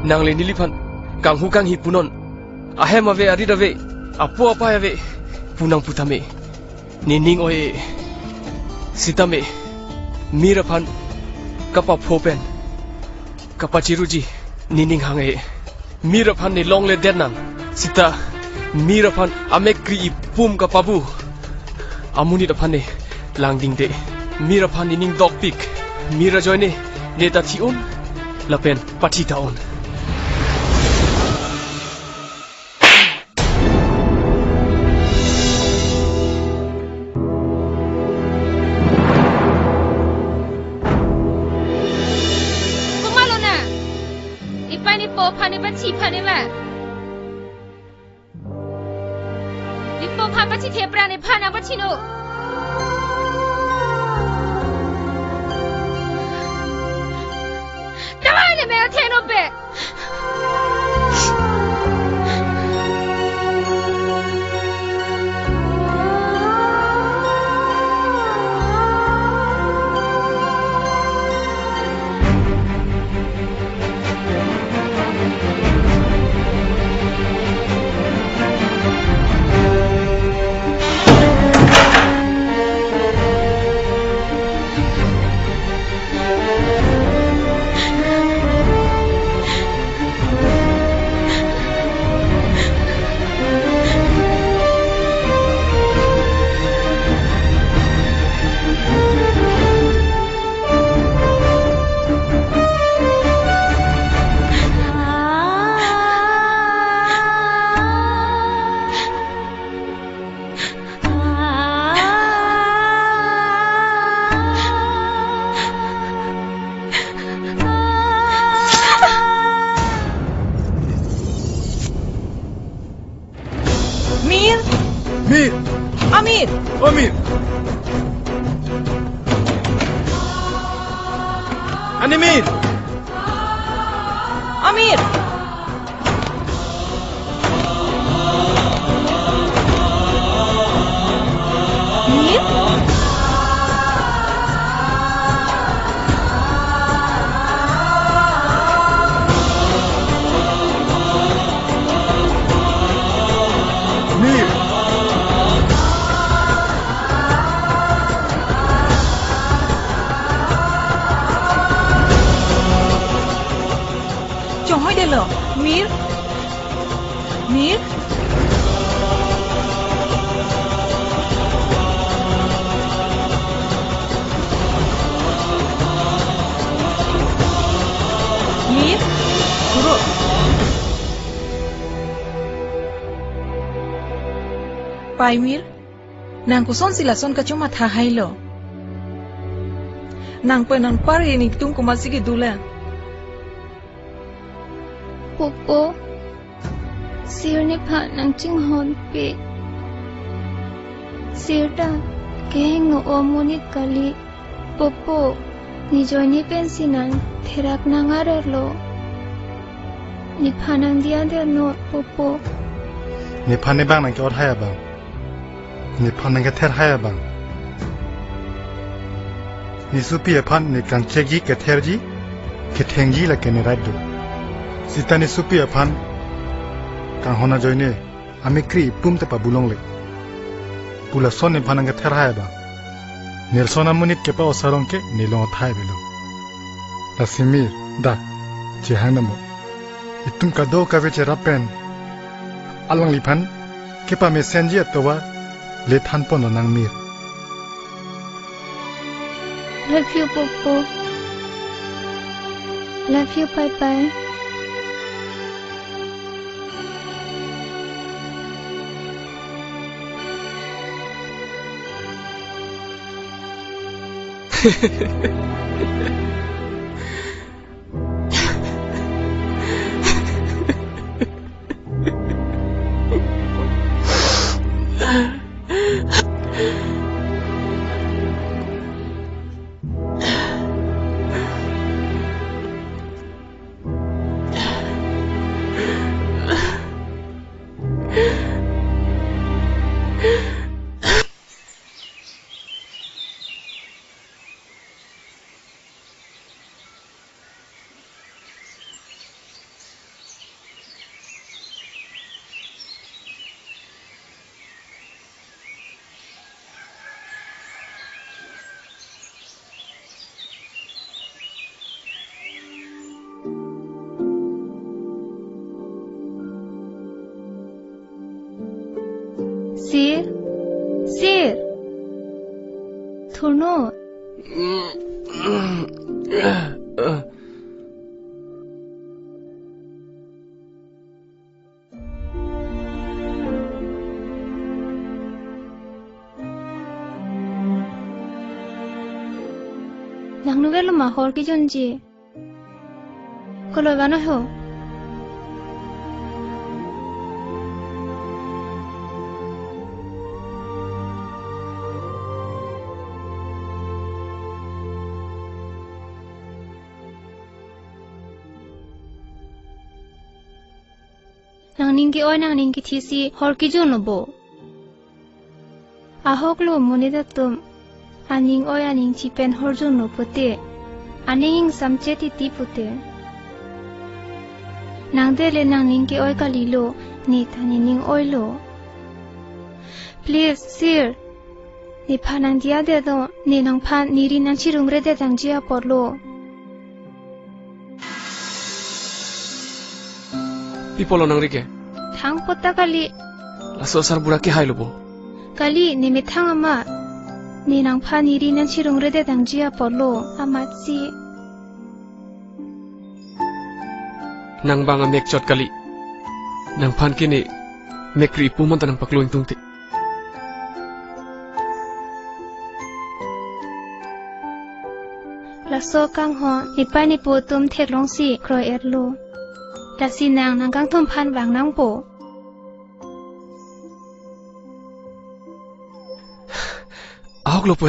nang le nilipan kang hukang hi punon ahem ave aridave apo apa ave punang putame nining oe sitame mirapan kapa phopen kapa chiruji nining hange mirapan ni long le denang sita mirapan amek kri pum kapabu amuni dapan ne langding de mirapan nining dog pik mira joine neta thiun lapen patita on chỉ phản đấy mà đi bộ phản bắt chỉ thiệp ra này phản nào bắt chỉ nô tao ai này mày theo nó về Amir! Amir! Animir! Amir! Mir? Mir! Chồng đây lờ Mir Mir Mir Bro Pai Mir Nang kuson sila son kacuma tha hai lo Nang penang pare ni tung kumasi ke dula Popo, sir ni pha nang ching hon pe. Sir ta keng o monit kali. Popo, ni joy ni pensinan therak nang arlo. Ni pha nang dia de no Popo. Ni pha ne bang nang kyot hai bang. Ni pha nang ka ther hai bang. Ni supi phan ni kang chegi ka therji ke thengji la ke ne rad do. Sitani supi aphan kang hona joine amikri pum te pabulong le pula sonne phananga therha ba nelsona munit ke pa osarong ke nilong thai belo lasimir da jehanamo itum ka do ka veche rapen alang liphan ke pa mesenji atwa le than pono nang mir Love you Popo. Love you bye bye. Sir. Thurno. Nang nuvel ma hor ki jonji. Kolo gano ho. Nang ningki oi nang ningki thisi hor ki jono bo. Ahok lo monida tum. Aning oi aning chipen hor jono pote. Aning samcheti ti pote. Nang dele nang ningki oi kalilo ni thani ning oi lo. Please sir. Ni phanang dia de do ni nang phan niri nang chirung re de dang jia porlo. Pipolo nang rike. Thang pota kali. Laso sar buraki hai lobo. Kali ni me thang ama. Ni nang phan niri nang chirung re de dang jia porlo. Amat si. Nang banga mek chot kali. Nang phan kini mekri pumon tanang pakluing tungti. Laso kang ho ipai ni po tum thet long si kroi erlo. Lasi nang kang thum phan wang nang po. Ahok lo po